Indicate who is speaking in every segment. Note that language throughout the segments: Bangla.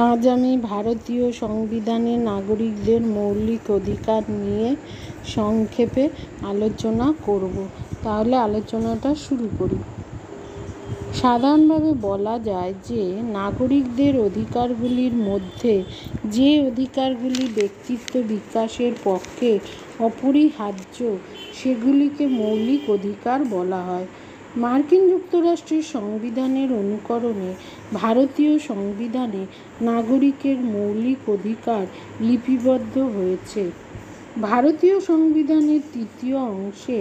Speaker 1: আজ আমি ভারতীয় সংবিধানে নাগরিকদের মৌলিক অধিকার নিয়ে সংক্ষেপে আলোচনা করব। তাহলে আলোচনাটা শুরু করি। সাধারণভাবে বলা যায় যে নাগরিকদের অধিকারগুলির মধ্যে যে অধিকারগুলি ব্যক্তিত্ব বিকাশের পক্ষে অপরিহার্য সেগুলিকে মৌলিক অধিকার বলা হয়। মার্কিন যুক্তরাষ্ট্রের সংবিধানের অনুকরণে ভারতীয় সংবিধানে নাগরিকের মৌলিক অধিকার লিপিবদ্ধ হয়েছে। ভারতীয় সংবিধানের ৩য় অংশে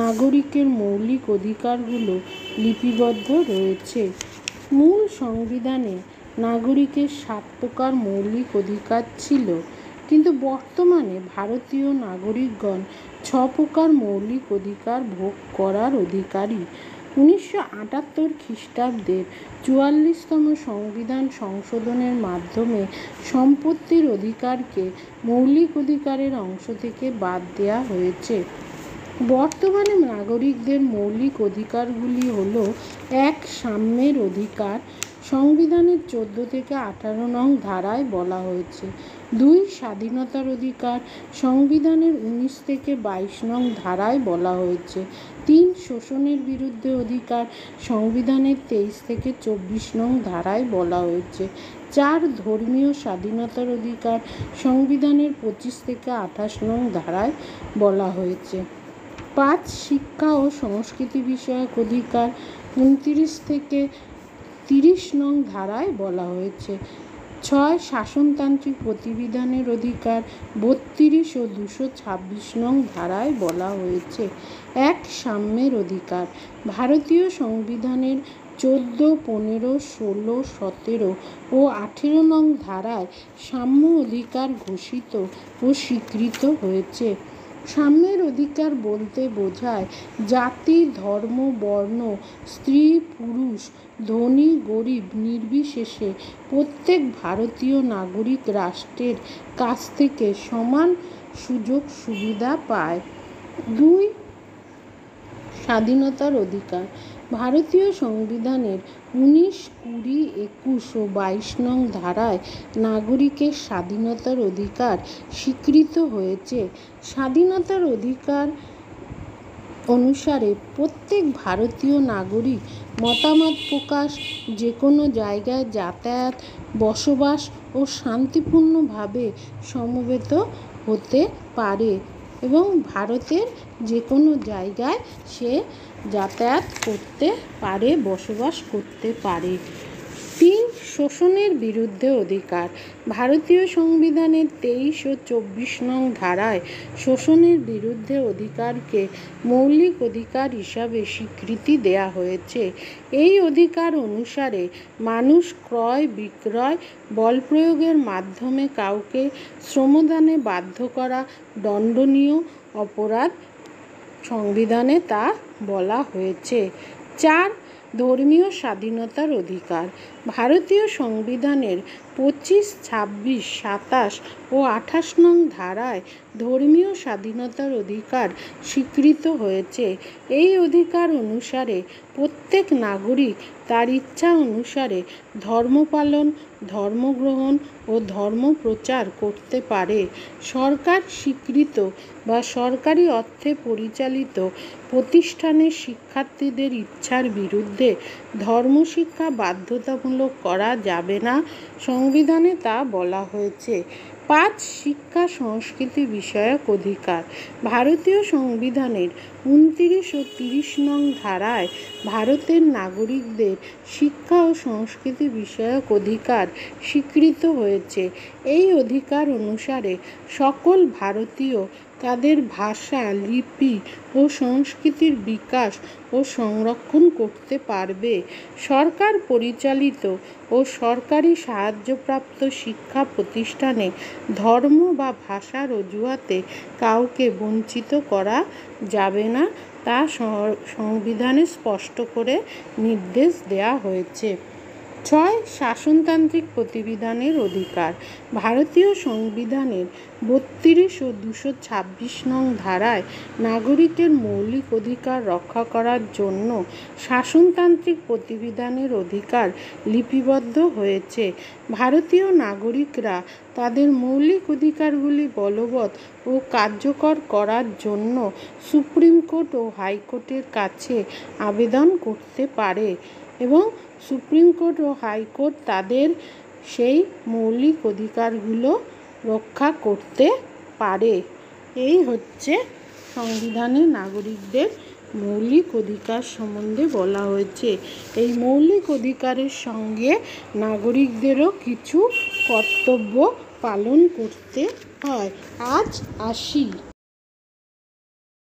Speaker 1: নাগরিকের মৌলিক অধিকারগুলো লিপিবদ্ধ রয়েছে। মূল সংবিধানে নাগরিকের ৭ প্রকার মৌলিক অধিকার ছিল, কিন্তু বর্তমানে ভারতীয় নাগরিকগণ ৬ প্রকার মৌলিক অধিকার ভোগ করার অধিকারী। ১৯৭৮ খ্রিস্টাব্দের ৪৪তম সংবিধান সংশোধনের মাধ্যমে সম্পত্তির অধিকারকে মৌলিক অধিকারের অংশ থেকে বাদ দেওয়া হয়েছে। বর্তমানে নাগরিকদের মৌলিক অধিকারগুলি হল: ১. সাম্যের অধিকার, সংবিধানের ১৪ থেকে ১৮ নং ধারায় বলা হয়েছে। ২. স্বাধীনতার অধিকার, সংবিধানের ১৯ থেকে ২২ নং ধারায় বলা হয়েছে। ৩. শোষণের বিরুদ্ধে অধিকার, সংবিধানের ২৩ থেকে ২৪ নং ধারায় বলা হয়েছে। ৪. ধর্মীয় স্বাধীনতার অধিকার, সংবিধানের ২৫ থেকে ২৮ নং ধারায় বলা হয়েছে। ৫. শিক্ষা ও সংস্কৃতি বিষয়ক অধিকার, ২৯ থেকে ৩০ নং ধারায় বলা হয়েছে। ৬. শাসনতান্ত্রিক প্রতিবিধানের অধিকার, ৩২ ও ২২৬ নং ধারায় বলা হয়েছে। ১. সাম্যের অধিকার, ভারতীয় সংবিধানের ১৪, ১৫, ১৬, ১৭ ও ১৮ নং ধারায় সাম্য অধিকার ঘোষিত ও স্বীকৃত হয়েছে। সাম্যের অধিকার বলতে বোঝায় জাতি, ধর্ম, বর্ণ, স্ত্রী, পুরুষ, ধনী, গরিব নির্বিশেষে প্রত্যেক ভারতীয় নাগরিক রাষ্ট্রের কাছ থেকে সমান সুযোগ সুবিধা পায়। ২. স্বাধীনতার অধিকার, ভারতীয় সংবিধানের ১৯, ২০, ২১ ও ২২ নং ধারায় নাগরিকের স্বাধীনতার অধিকার স্বীকৃত হয়েছে। স্বাধীনতার অধিকার অনুসারে প্রত্যেক ভারতীয় নাগরিক মতামত প্রকাশ, যে কোনো জায়গায় যাতায়াত, বসবাস ও শান্তিপূর্ণভাবে সমবেত হতে পারে এবং ভারতের যে কোনো জায়গায় সে যাতায়াত করতে পারে, বসবাস করতে পারে। ৩. শোষণের বিরুদ্ধে অধিকার, ভারতীয় সংবিধানের ২৩ ও ২৪ নং ধারায় শোষণের বিরুদ্ধে অধিকারকে মৌলিক অধিকার হিসাবে স্বীকৃতি দেয়া হয়েছে। এই অধিকার অনুসারে মানুষ ক্রয়, বিক্রয়, বলপ্রয়োগের মাধ্যমে কাউকে শ্রমদানে বাধ্য করা দণ্ডনীয় অপরাধ। সংবিধানে তা বলা হয়েছে। ৪. ধর্মীয় স্বাধীনতার অধিকার, ভারতীয় সংবিধানের ২৫, ২৬, ২৭ ও ২৮ নং ধারায় ধর্মীয় স্বাধীনতার অধিকার স্বীকৃত হয়েছে। এই অধিকার অনুসারে প্রত্যেক নাগরিক তার ইচ্ছা অনুসারে ধর্ম পালন, ধর্মগ্রহণ ও ধর্ম প্রচার করতে পারে। সরকার স্বীকৃত বা সরকারি অর্থে পরিচালিত প্রতিষ্ঠানের শিক্ষার্থীদের ইচ্ছার বিরুদ্ধে ধর্মশিক্ষা বাধ্যতামূলক করা যাবে না। সংবিধানে তা বলা হয়েছে। ৫. শিক্ষা সংস্কৃতি বিষয়ক অধিকার, ভারতীয় সংবিধানের ২৯ ও ৩০ নং ধারায় ভারতের নাগরিকদের শিক্ষা ও সংস্কৃতি বিষয়ক অধিকার স্বীকৃত হয়েছে। এই অধিকার অনুসারে সকল ভারতীয় তাদের ভাষা, লিপি ও সংস্কৃতির বিকাশ ও সংরক্ষণ করতে পারবে। সরকার পরিচালিত ও সরকারি সাহায্যপ্রাপ্ত শিক্ষা প্রতিষ্ঠানে ধর্ম বা ভাষার অজুহাতে কাউকে বঞ্চিত করা যাবে না, তা সংবিধানে স্পষ্ট করে নির্দেশ দেয়া হয়েছে। ছয়, শাসনতান্ত্রিক প্রতিবিধানের অধিকার। ভারতীয় সংবিধানের ৩২ ও ২২৬ নং ধারায় নাগরিকের মৌলিক অধিকার রক্ষা করার জন্য শাসনতান্ত্রিক প্রতিবিধানের অধিকার লিপিবদ্ধ হয়েছে। ভারতীয় নাগরিকরা তাদের মৌলিক অধিকারগুলি বলবৎ ও কার্যকর করার জন্য সুপ্রিম কোর্ট ও হাইকোর্টের কাছে আবেদন করতে পারে এবং সুপ্রিম কোর্ট ও হাইকোর্ট তাদের সেই মৌলিক অধিকারগুলো রক্ষা করতে পারে। এই হচ্ছে সংবিধানে নাগরিকদের মৌলিক অধিকার সম্বন্ধে বলা হয়েছে। এই মৌলিক অধিকারের সঙ্গে নাগরিকদেরও কিছু কর্তব্য পালন করতে হয়। আজ আসি।